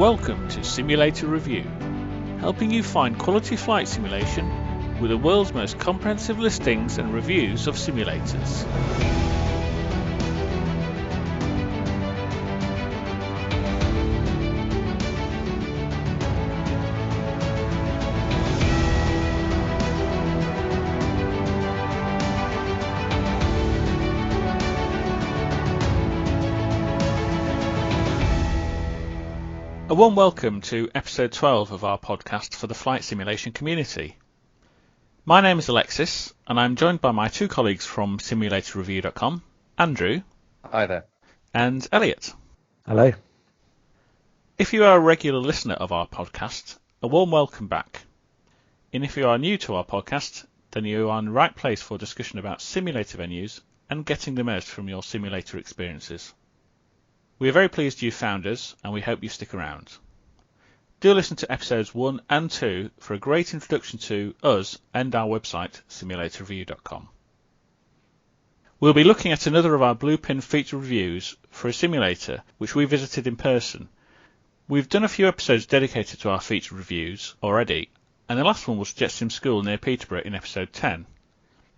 Welcome to Simulator Review, helping you find quality flight simulation with the world's most comprehensive listings and reviews of simulators. A warm welcome to episode 12 of our podcast for the flight simulation community. My name is Alexis, and I'm joined by my two colleagues from simulatorreview.com, Andrew. Hi there. And Elliott. Hello. If you are a regular listener of our podcast, a warm welcome back. And if you are new to our podcast, then you are in the right place for discussion about simulator venues and getting the most from your simulator experiences. We are very pleased you found us, and we hope you stick around. Do listen to episodes 1 and 2 for a great introduction to us and our website, simulatorreview.com. We'll be looking at another of our Bluepin feature reviews for a simulator which we visited in person. We've done a few episodes dedicated to our feature reviews already, and the last one was Jet Sim School near Peterborough in episode 10.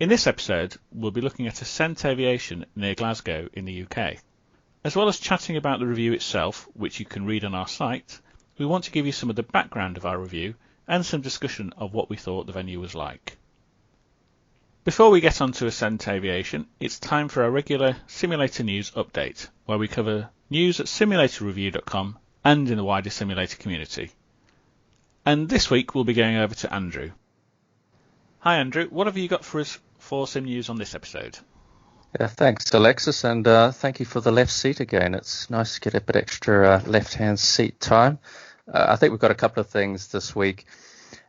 In this episode, we'll be looking at Ascent Aviation near Glasgow in the UK. As well as chatting about the review itself, which you can read on our site, we want to give you some of the background of our review and some discussion of what we thought the venue was like. Before we get on to Ascent Aviation, it's time for our regular simulator news update, where we cover news at simulatorreview.com and in the wider simulator community. And this week we'll be going over to Andrew. Hi Andrew, what have you got for us for sim news on this episode? Yeah, thanks, Alexis, and thank you for the left seat again. It's nice to get a bit extra left-hand seat time. I think we've got a couple of things this week.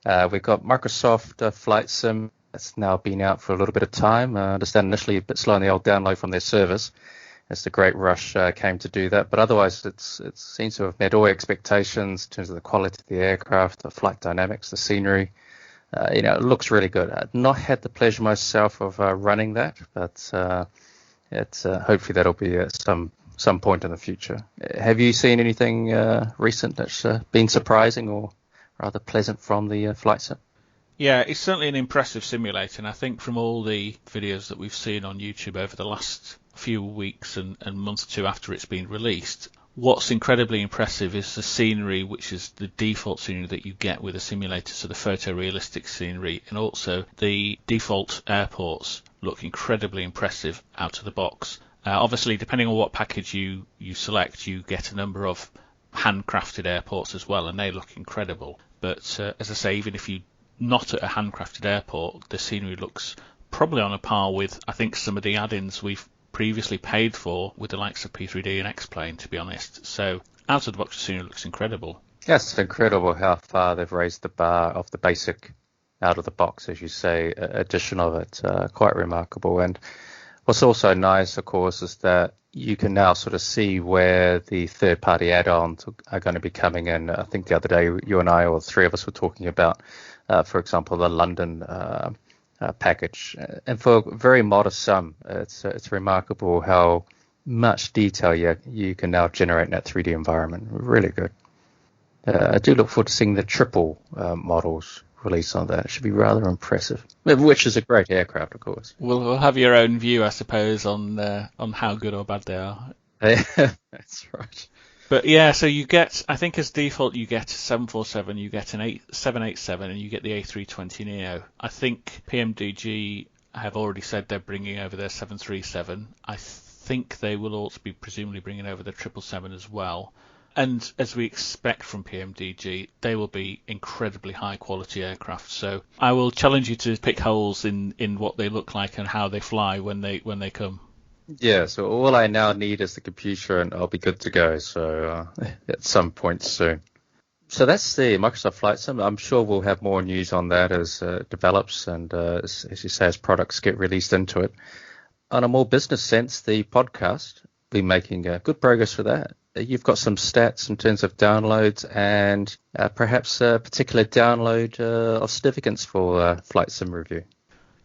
We've got Microsoft Flight Sim. It's now been out for a little bit of time. I understand initially a bit slow on the old download from their servers as the great rush came to do that. But otherwise, it seems to have met all expectations in terms of the quality of the aircraft, the flight dynamics, the scenery. It looks really good. I've not had the pleasure myself of running that, but hopefully that'll be at some point in the future. Have you seen anything recent that's been surprising or rather pleasant from the flight sim? Yeah, it's certainly an impressive simulator, and I think from all the videos that we've seen on YouTube over the last few weeks and months or two after it's been released, what's incredibly impressive is the scenery, which is the default scenery that you get with a simulator, so the photorealistic scenery, and also the default airports look incredibly impressive out of the box. Obviously, depending on what package you select, you get a number of handcrafted airports as well, and they look incredible. But as I say, even if you're not at a handcrafted airport, the scenery looks probably on a par with, I think, some of the add-ins we've previously paid for with the likes of P3D and X-Plane, to be honest. So out of the box, the scenery looks incredible. Yes, it's incredible how far they've raised the bar of the basic out of the box, as you say, edition of it. Quite remarkable. And what's also nice, of course, is that you can now sort of see where the third-party add-ons are going to be coming in. I think the other day you and I, or the three of us, were talking about, for example, the London package, and for a very modest sum, it's remarkable how much detail you can now generate in that 3D environment. Really good. I do look forward to seeing the triple models release on that. It should be rather impressive, which is a great aircraft, of course. We'll have your own view, I suppose, on how good or bad they are. That's right. But yeah, so you get, I think as default, you get a 747, you get an 787, and you get the A320neo. I think PMDG have already said they're bringing over their 737. I think they will also be presumably bringing over the 777 as well. And as we expect from PMDG, they will be incredibly high quality aircraft. So I will challenge you to pick holes in what they look like and how they fly when they come. Yeah, so all I now need is the computer and I'll be good to go. So at some point soon. So that's the Microsoft Flight Sim. I'm sure we'll have more news on that as it develops and as you say, as products get released into it. On a more business sense, the podcast, we're making good progress for that. You've got some stats in terms of downloads and perhaps a particular download of significance for Flight Sim Review.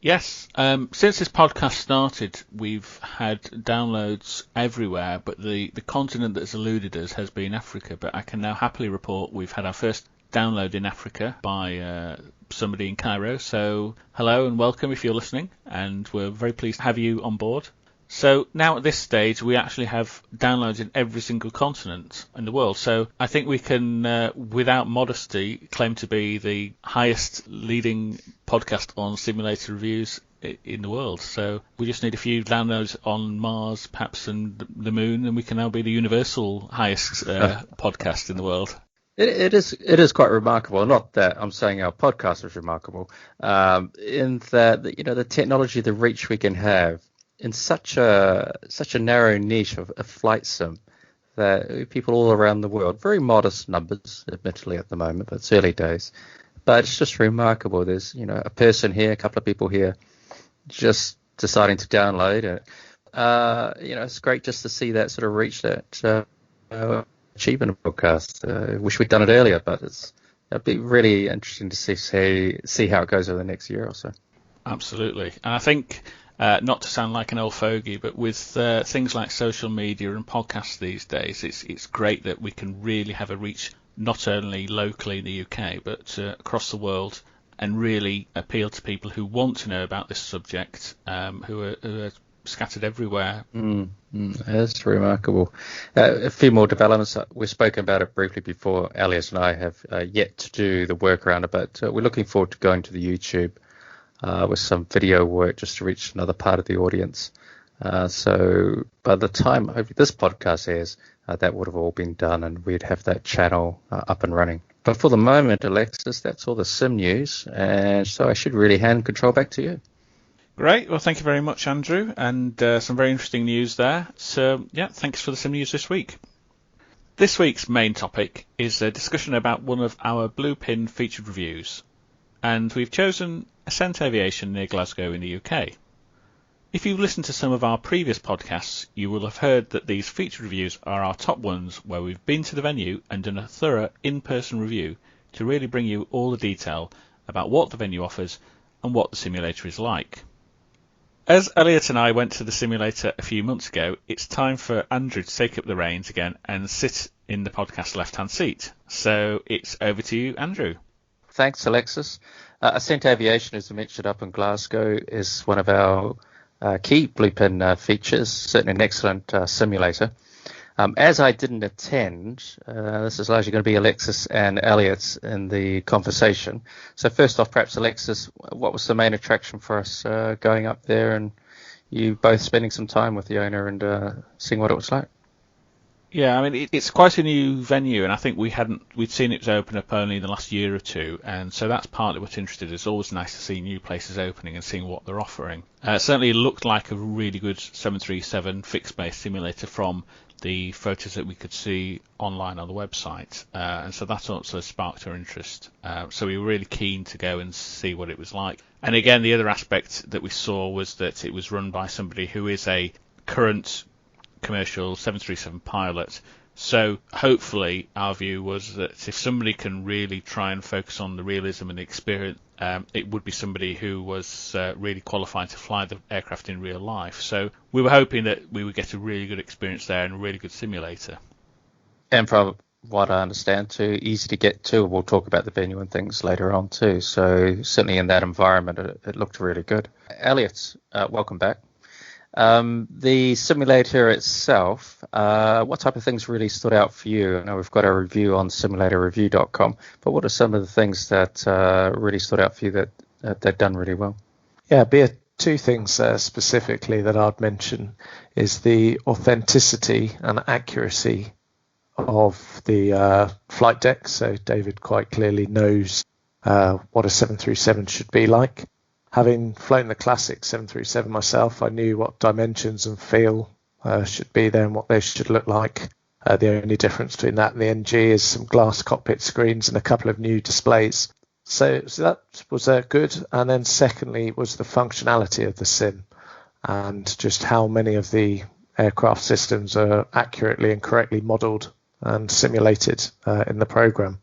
Yes, since this podcast started, we've had downloads everywhere, but the continent that has eluded us has been Africa. But I can now happily report we've had our first download in Africa by somebody in Cairo. So hello and welcome if you're listening, and we're very pleased to have you on board. So now at this stage, we actually have downloads in every single continent in the world. So I think we can, without modesty, claim to be the highest leading podcast on simulator reviews in the world. So we just need a few downloads on Mars, perhaps, and the Moon, and we can now be the universal highest podcast in the world. It is quite remarkable. Not that I'm saying our podcast is remarkable, in that the technology, the reach we can have in such a narrow niche of flight sim, that people all around the world, very modest numbers, admittedly at the moment, but it's early days, but it's just remarkable. There's a person here, a couple of people here, just deciding to download it. It's great just to see that sort of reach, that achievement of podcast. Wish we'd done it earlier, but it'd be really interesting to see how it goes over the next year or so. Absolutely, and I think. Not to sound like an old fogey, but with things like social media and podcasts these days, it's great that we can really have a reach not only locally in the UK, but across the world, and really appeal to people who want to know about this subject, who are scattered everywhere. That's remarkable. A few more developments. We've spoken about it briefly before. Elliott and I have yet to do the work around it, but we're looking forward to going to the YouTube with some video work just to reach another part of the audience. So by the time hopefully this podcast airs, that would have all been done and we'd have that channel up and running. But for the moment, Alexis, that's all the sim news. And so I should really hand control back to you. Great. Well, thank you very much, Andrew. And some very interesting news there. So, thanks for the sim news this week. This week's main topic is a discussion about one of our Blue Pin featured reviews. And we've chosen Ascent Aviation near Glasgow in the UK. If you've listened to some of our previous podcasts, you will have heard that these featured reviews are our top ones where we've been to the venue and done a thorough in-person review to really bring you all the detail about what the venue offers and what the simulator is like. As Elliott and I went to the simulator a few months ago, it's time for Andrew to take up the reins again and sit in the podcast left-hand seat. So it's over to you, Andrew. Thanks, Alexis. Ascent Aviation, as we mentioned up in Glasgow, is one of our key Blue Pin features, certainly an excellent simulator. As I didn't attend, this is largely going to be Alexis and Elliott in the conversation. So first off, perhaps Alexis, what was the main attraction for us going up there and you both spending some time with the owner and seeing what it was like? Yeah, I mean, it's quite a new venue, and I think we'd seen it was open up only in the last year or two, and so that's partly what's interested. It's always nice to see new places opening and seeing what they're offering. Certainly, it looked like a really good 737 fixed-base simulator from the photos that we could see online on the website, and so that also sparked our interest. So we were really keen to go and see what it was like. And again, the other aspect that we saw was that it was run by somebody who is a current commercial 737 pilot. So hopefully our view was that if somebody can really try and focus on the realism and the experience, it would be somebody who was really qualified to fly the aircraft in real life. So we were hoping that we would get a really good experience there and a really good simulator. And from what I understand too, easy to get to. We'll talk about the venue and things later on too. So certainly in that environment, it looked really good. Elliott, welcome back. The simulator itself, what type of things really stood out for you? I know we've got a review on simulatorreview.com, but what are some of the things that really stood out for you that they've done really well? Yeah, two things specifically that I'd mention is the authenticity and accuracy of the flight deck. So David quite clearly knows what a 737 should be like. Having flown the classic 737 myself, I knew what dimensions and feel should be there and what they should look like. The only difference between that and the NG is some glass cockpit screens and a couple of new displays. So that was good. And then secondly was the functionality of the sim and just how many of the aircraft systems are accurately and correctly modelled and simulated in the program.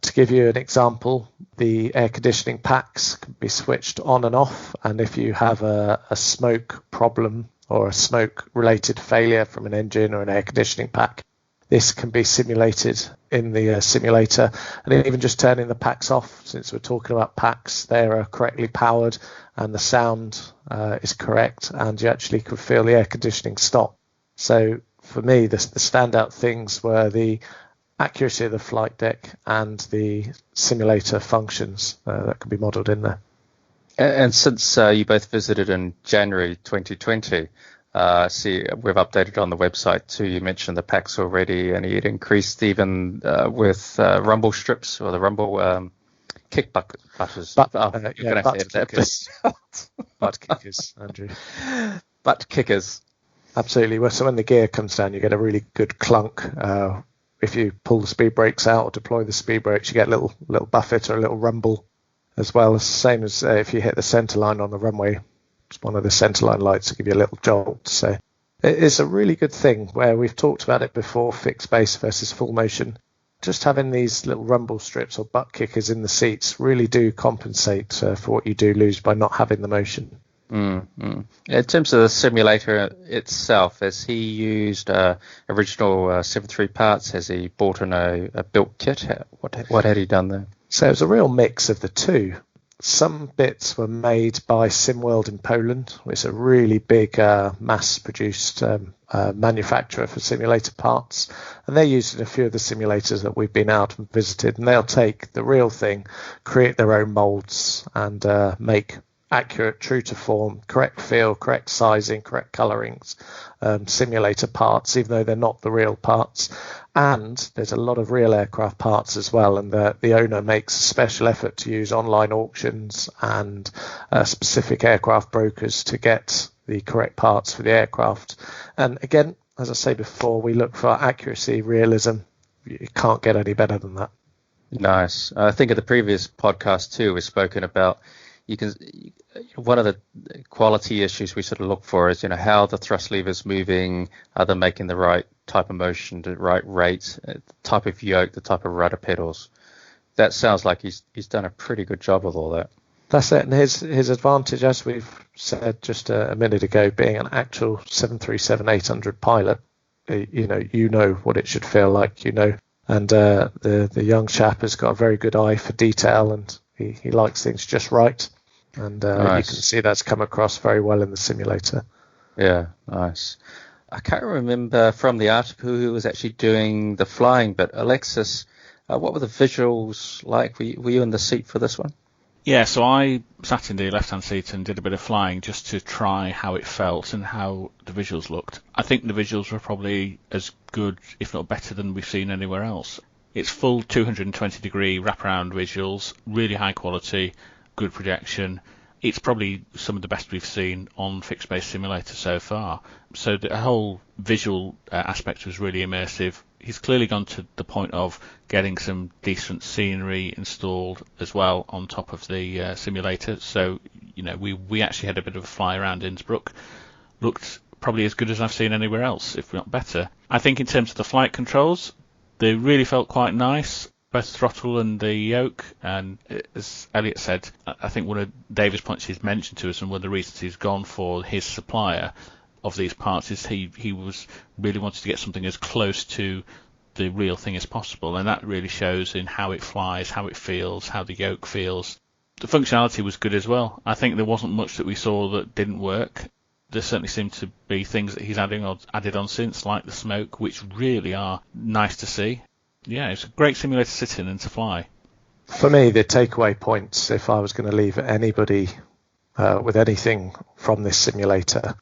To To give you an example, the air conditioning packs can be switched on and off, and if you have a smoke problem or a smoke-related failure from an engine or an air conditioning pack, this can be simulated in the simulator. And even just turning the packs off, since we're talking about packs, they are correctly powered and the sound is correct, and you actually could feel the air conditioning stop. So for me, the standout things were the accuracy of the flight deck and the simulator functions that can be modelled in there. And since you both visited in January 2020, see, we've updated on the website too. You mentioned the packs already, and it increased even with rumble strips or the rumble kick butters. Butt kickers, Andrew. Butt kickers. Absolutely. Well, so when the gear comes down, you get a really good clunk. If you pull the speed brakes out or deploy the speed brakes, you get a little buffet or a little rumble as well. It's the same as if you hit the centre line on the runway. It's one of the centre line lights to give you a little jolt. So it's a really good thing where we've talked about it before, fixed base versus full motion. Just having these little rumble strips or butt kickers in the seats really do compensate for what you do lose by not having the motion. In terms of the simulator itself, has he used original 73 parts? Has he bought in a built kit? What had he done there? So it was a real mix of the two. Some bits were made by SimWorld in Poland, which is a really big mass-produced manufacturer for simulator parts. And they're used in a few of the simulators that we've been out and visited. And they'll take the real thing, create their own molds, and make accurate, true to form, correct feel, correct sizing, correct colorings, simulator parts, even though they're not the real parts. And there's a lot of real aircraft parts as well, and the owner makes a special effort to use online auctions and specific aircraft brokers to get the correct parts for the aircraft. And again, as I say before, we look for accuracy, realism. You can't get any better than that. Nice. I think in the previous podcast too, we've spoken about one of the quality issues we sort of look for is, how the thrust lever's moving, are they making the right type of motion, the right rate, the type of yoke, the type of rudder pedals. That sounds like he's done a pretty good job with all that. That's it. And his advantage, as we've said just a minute ago, being an actual 737-800 pilot, you know what it should feel like, and the young chap has got a very good eye for detail, and he likes things just right. And nice. You can see that's come across very well in the simulator. Yeah, nice. I can't remember from the article who was actually doing the flying, but Alexis, what were the visuals like? Were you in the seat for this one? Yeah, so I sat in the left-hand seat and did a bit of flying just to try how it felt and how the visuals looked. I think the visuals were probably as good, if not better, than we've seen anywhere else. It's full 220-degree wraparound visuals, really high quality, good projection. It's probably some of the best we've seen on fixed base simulator so far. So the whole visual aspect was really immersive. He's clearly gone to the point of getting some decent scenery installed as well on top of the simulator. So, we actually had a bit of a fly around Innsbruck. Looked probably as good as I've seen anywhere else, if not better. I think in terms of the flight controls, they really felt quite nice, both throttle and the yoke. And as Elliott said, I think one of David's points he's mentioned to us, and one of the reasons he's gone for his supplier of these parts is he was really wanted to get something as close to the real thing as possible, and that really shows in how it flies, how it feels, how the yoke feels. The functionality was good as well. I think there wasn't much that we saw that didn't work. There certainly seemed to be things that he's added on since, like the smoke, which really are nice to see. Yeah, it's a great simulator to sit in and to fly. For me, the takeaway points, if I was going to leave anybody with anything from this simulator,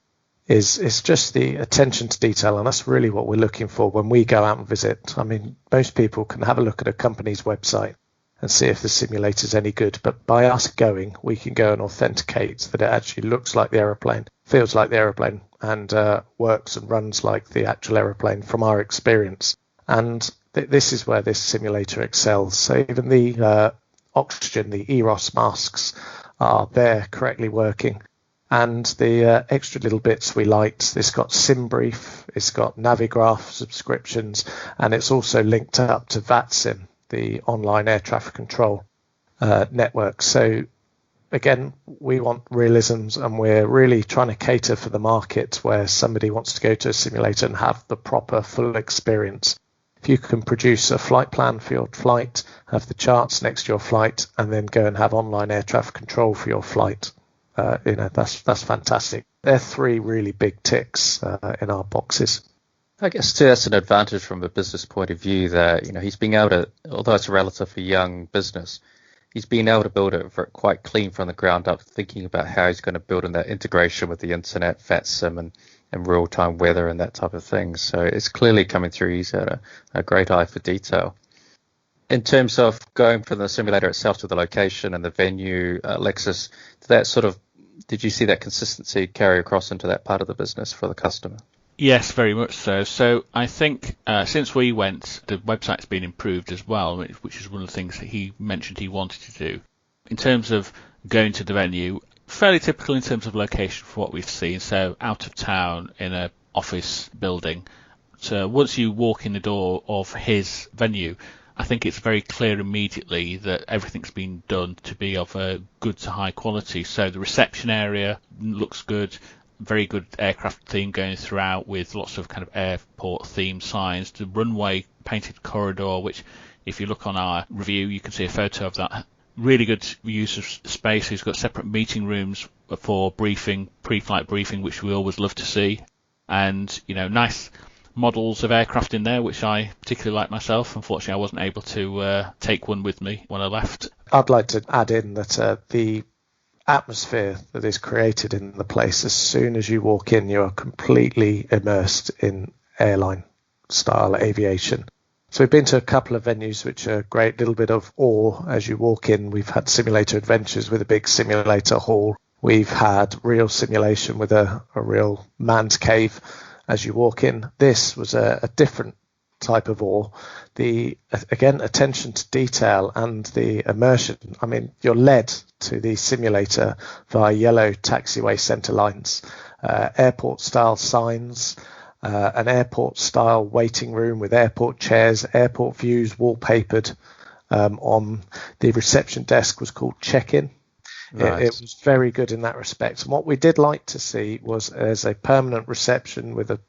is just the attention to detail, and that's really what we're looking for when we go out and visit. I mean, most people can have a look at a company's website and see if the simulator's any good, but by us going, we can go and authenticate that it actually looks like the aeroplane, feels like the aeroplane, and works and runs like the actual aeroplane from our experience. And this is where this simulator excels. So even the oxygen, the EROS masks are there correctly working. And the extra little bits we liked, it's got SimBrief, it's got Navigraph subscriptions, and it's also linked up to VATSIM. the online air traffic control network. So again, we want realisms, and we're really trying to cater for the market where somebody wants to go to a simulator and have the proper full experience. If you can produce a flight plan for your flight, have the charts next to your flight, and then go and have online air traffic control for your flight, that's fantastic. They're three really big ticks in our boxes. I guess too, that's an advantage from a business point of view that, he's being able to, although it's a relatively young business, he's been able to build it quite clean from the ground up, thinking about how he's going to build in that integration with the internet, FATSIM, and real-time weather and that type of thing. So it's clearly coming through. He's had a great eye for detail. In terms of going from the simulator itself to the location and the venue, Alexis, did you see that consistency carry across into that part of the business for the customer? Yes, very much so. So I think since we went, the website's been improved as well, which is one of the things that he mentioned he wanted to do. In terms of going to the venue, fairly typical in terms of location for what we've seen. So out of town in an office building. So once you walk in the door of his venue, I think it's very clear immediately that everything's been done to be of a good to high quality. So the reception area looks good. Very good aircraft theme going throughout with lots of kind of airport themed signs. The runway painted corridor, which if you look on our review, you can see a photo of that. Really good use of space. He's got separate meeting rooms for briefing, pre-flight briefing, which we always love to see. And, nice models of aircraft in there, which I particularly like myself. Unfortunately, I wasn't able to take one with me when I left. I'd like to add in that the atmosphere that is created in the place, as soon as you walk in, you are completely immersed in airline style aviation. So we've been to a couple of venues which are great, little bit of awe as you walk in. We've had simulator adventures with a big simulator hall. We've had real simulation with a real man's cave as you walk in. This was a different type of awe. The, again, attention to detail and the immersion. I mean, you're led to the simulator via yellow taxiway centre lines, airport style signs, an airport style waiting room with airport chairs, airport views wallpapered. On the reception desk was called check-in. Nice. It was very good in that respect. And what we did like to see was as a permanent reception with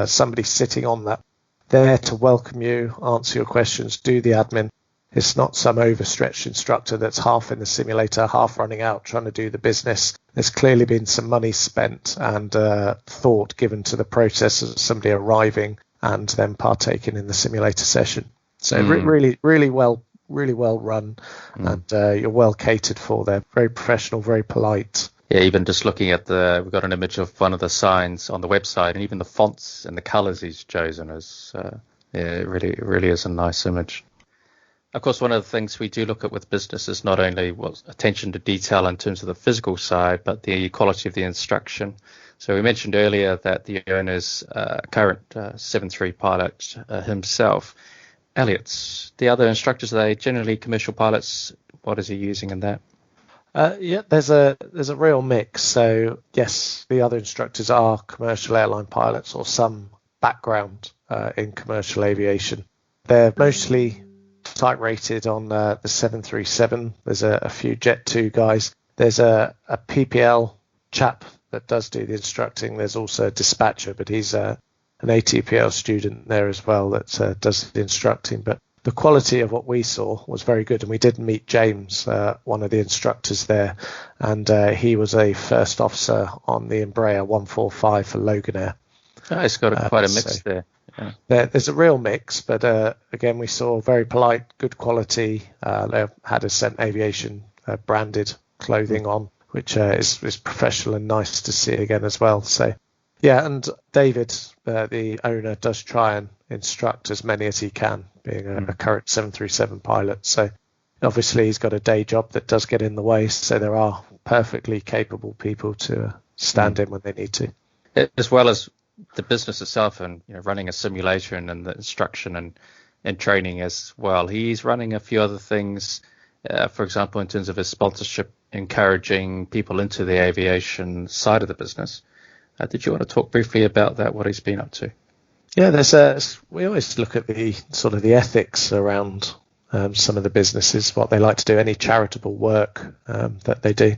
somebody sitting on that, there to welcome you, answer your questions, do the admin. It's not some overstretched instructor that's half in the simulator, half running out, trying to do the business. There's clearly been some money spent and thought given to the process of somebody arriving and then partaking in the simulator session. So really well run, and you're well catered for. They're very professional, very polite. Yeah, even just looking at we've got an image of one of the signs on the website, and even the fonts and the colours he's chosen it really is a nice image. Of course, one of the things we do look at with business is not only attention to detail in terms of the physical side, but the quality of the instruction. So we mentioned earlier that the owner's current 73 pilot himself, Elliott, the other instructors, are they generally commercial pilots? What is he using in that? There's a real mix. So yes, the other instructors are commercial airline pilots or some background in commercial aviation. They're mostly type rated on the 737. There's a few Jet 2 guys. There's a PPL chap that does do the instructing. There's also a dispatcher, but he's an ATPL student there as well that does the instructing. But the quality of what we saw was very good, and we did meet James, one of the instructors there, and he was a first officer on the Embraer 145 for Loganair. Oh, it's got quite a mix there. Yeah. There's a real mix, but again, we saw very polite, good quality. They had Ascent Aviation branded clothing on, which is professional and nice to see again as well. So, yeah, and David, the owner, does try and instruct as many as he can, being a current 737 pilot. So obviously he's got a day job that does get in the way, so there are perfectly capable people to stand in when they need to. As well as the business itself and running a simulation and the instruction and training as well. He's running a few other things, for example, in terms of his sponsorship, encouraging people into the aviation side of the business. Did you want to talk briefly about that, what he's been up to? Yeah, we always look at the sort of the ethics around some of the businesses, what they like to do, any charitable work that they do.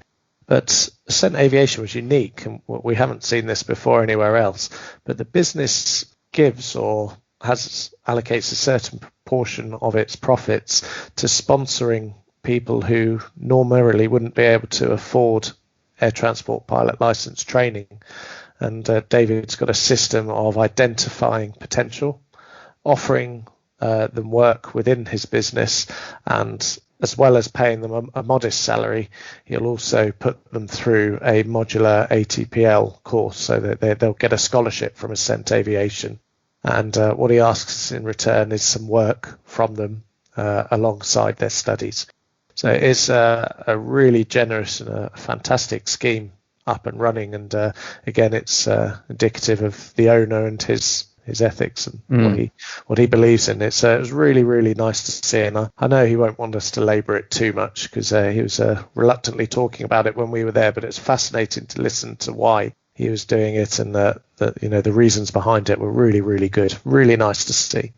But Ascent Aviation was unique, and we haven't seen this before anywhere else. But the business gives or allocates a certain proportion of its profits to sponsoring people who normally wouldn't be able to afford air transport pilot license training. And David's got a system of identifying potential, offering them work within his business, and as well as paying them a modest salary, he'll also put them through a modular ATPL course so that they'll get a scholarship from Ascent Aviation. And what he asks in return is some work from them alongside their studies. So it's a really generous and a fantastic scheme up and running. And again, it's indicative of the owner and his ethics and what he believes in. It was really, really nice to see. And I know he won't want us to labour it too much because he was reluctantly talking about it when we were there, but it's fascinating to listen to why he was doing it, and the reasons behind it were really, really good. Really nice to see.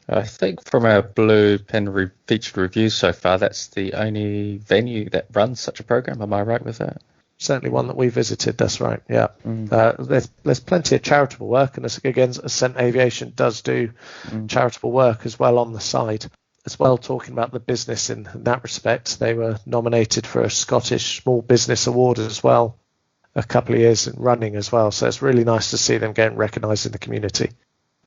I think from our Blue Pen featured reviews so far, that's the only venue that runs such a program. Am I right with that? Certainly one that we visited, that's right, yeah. There's plenty of charitable work, and again, Ascent Aviation does do charitable work as well on the side. As well, talking about the business in that respect, they were nominated for a Scottish Small Business Award as well, a couple of years in running as well. So it's really nice to see them getting recognised in the community.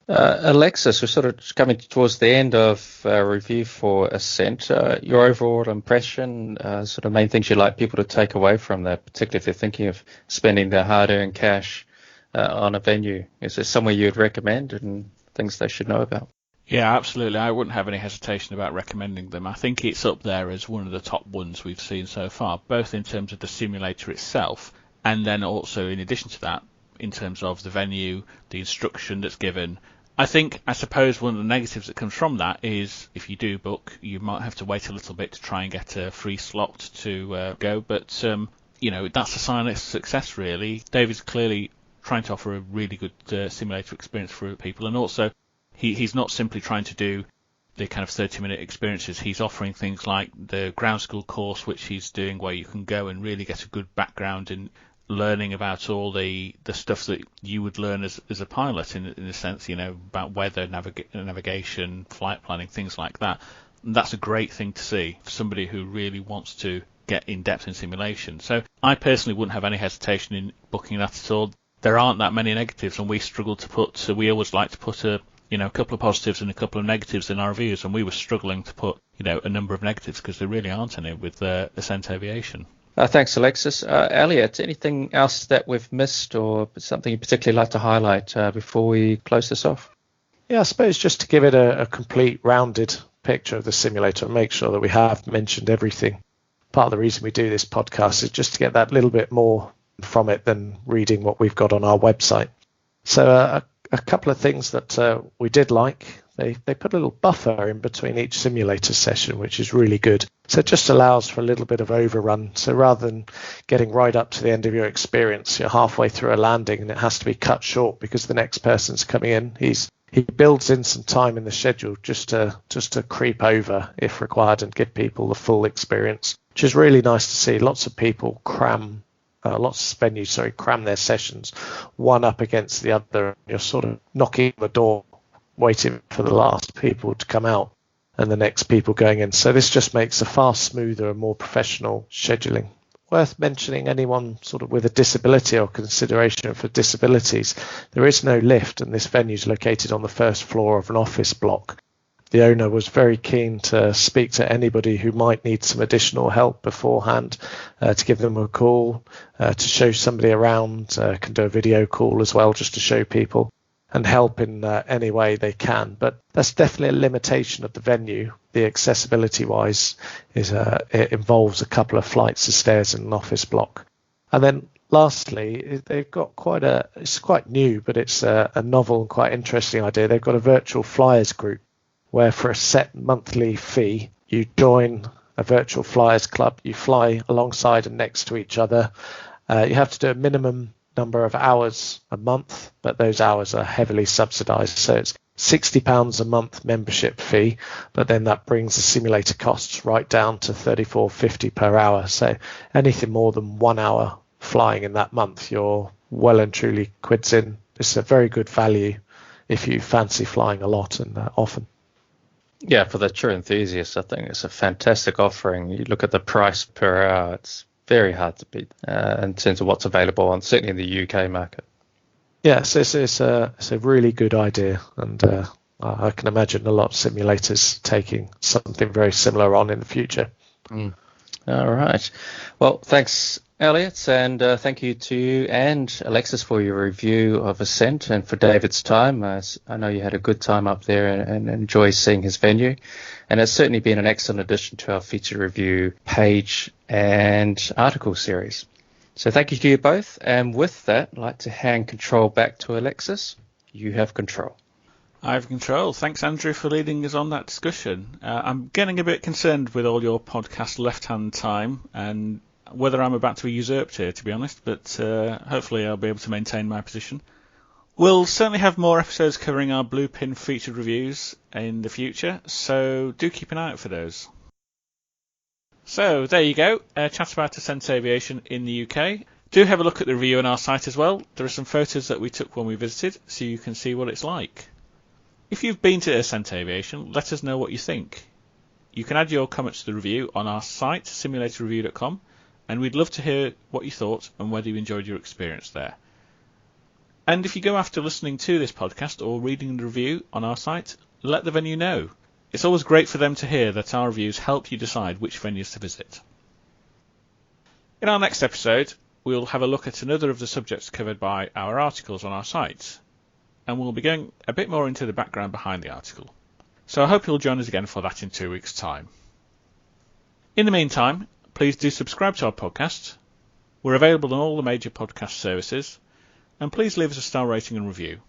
Alexis, we're sort of coming towards the end of review for Ascent. Your overall impression, sort of main things you'd like people to take away from that, particularly if they're thinking of spending their hard-earned cash on a venue. Is there somewhere you'd recommend and things they should know about? Yeah, absolutely. I wouldn't have any hesitation about recommending them. I think it's up there as one of the top ones we've seen so far, both in terms of the simulator itself, and then also, in addition to that, in terms of the venue, the instruction that's given. I suppose one of the negatives that comes from that is if you do book, you might have to wait a little bit to try and get a free slot to go. But, that's a sign of success, really. David's clearly trying to offer a really good simulator experience for people. And also, he's not simply trying to do the kind of 30-minute experiences. He's offering things like the ground school course, which he's doing, where you can go and really get a good background in learning about all the stuff that you would learn as a pilot in a sense, about weather, navigation, flight planning, things like that. And that's a great thing to see for somebody who really wants to get in depth in simulation. So I personally wouldn't have any hesitation in booking that at all. There aren't that many negatives, and we always like to put a couple of positives and a couple of negatives in our reviews, and we were struggling to put a number of negatives because there really aren't any with Ascent Aviation. Thanks, Alexis. Elliott, anything else that we've missed or something you particularly like to highlight before we close this off? Yeah, I suppose just to give it a complete rounded picture of the simulator and make sure that we have mentioned everything. Part of the reason we do this podcast is just to get that little bit more from it than reading what we've got on our website. So a couple of things that we did like. They put a little buffer in between each simulator session, which is really good. So it just allows for a little bit of overrun. So rather than getting right up to the end of your experience, you're halfway through a landing and it has to be cut short because the next person's coming in. He builds in some time in the schedule just to creep over if required and give people the full experience, which is really nice to see. Lots of people cram their sessions one up against the other. You're sort of knocking on the door, waiting for the last people to come out and the next people going in. So this just makes a far smoother and more professional scheduling. Worth mentioning, anyone sort of with a disability or consideration for disabilities, there is no lift, and this venue is located on the first floor of an office block. The owner was very keen to speak to anybody who might need some additional help beforehand, to give them a call, to show somebody around, can do a video call as well just to show people and help in any way they can. But that's definitely a limitation of the venue. The accessibility wise is it involves a couple of flights of stairs in an office block. And then lastly, they've got it's quite new, but it's a novel and quite interesting idea. They've got a virtual flyers group where for a set monthly fee, you join a virtual flyers club. You fly alongside and next to each other. You have to do a minimum number of hours a month, but those hours are heavily subsidized. So £60 a month membership fee, but then that brings the simulator costs right down to $34.50 per hour. So anything more than 1 hour flying in that month, you're well and truly quids in. It's a very good value if you fancy flying a lot and often. Yeah, for the true enthusiast, I think it's a fantastic offering. You look at the price per hour, it's very hard to beat in terms of what's available, on certainly in the UK market. Yes, it's a really good idea, and I can imagine a lot of simulators taking something very similar on in the future. All right. Well, thanks, Elliott, and thank you to you and Alexis for your review of Ascent, and for David's time. I know you had a good time up there and enjoy seeing his venue, and it's certainly been an excellent addition to our feature review page and article series. So thank you to you both, and with that, I'd like to hand control back to Alexis. You have control. I have control. Thanks, Andrew, for leading us on that discussion. I'm getting a bit concerned with all your podcast left-hand time and whether I'm about to be usurped here, to be honest, but hopefully I'll be able to maintain my position. We'll certainly have more episodes covering our Blue Pin featured reviews in the future, so do keep an eye out for those. So there you go, a chat about Ascent Aviation in the UK. Do have a look at the review on our site as well. There are some photos that we took when we visited, so you can see what it's like. If you've been to Ascent Aviation, let us know what you think. You can add your comments to the review on our site, simulatorreview.com, and we'd love to hear what you thought and whether you enjoyed your experience there. And if you go after listening to this podcast or reading the review on our site, let the venue know. It's always great for them to hear that our reviews help you decide which venues to visit. In our next episode, we'll have a look at another of the subjects covered by our articles on our site, and we'll be going a bit more into the background behind the article. So I hope you'll join us again for that in 2 weeks' time. In the meantime, please do subscribe to our podcast. We're available on all the major podcast services, and please leave us a star rating and review.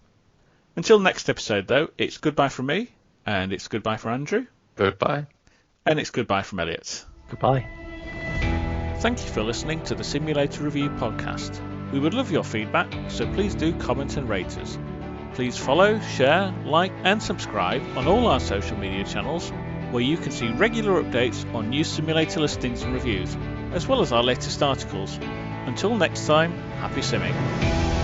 Until next episode, though, it's goodbye from me, and it's goodbye from Andrew. Goodbye. And it's goodbye from Elliott. Goodbye. Thank you for listening to the Simulator Review podcast. We would love your feedback, so please do comment and rate us. Please follow, share, like and subscribe on all our social media channels, where you can see regular updates on new simulator listings and reviews, as well as our latest articles. Until next time, happy simming.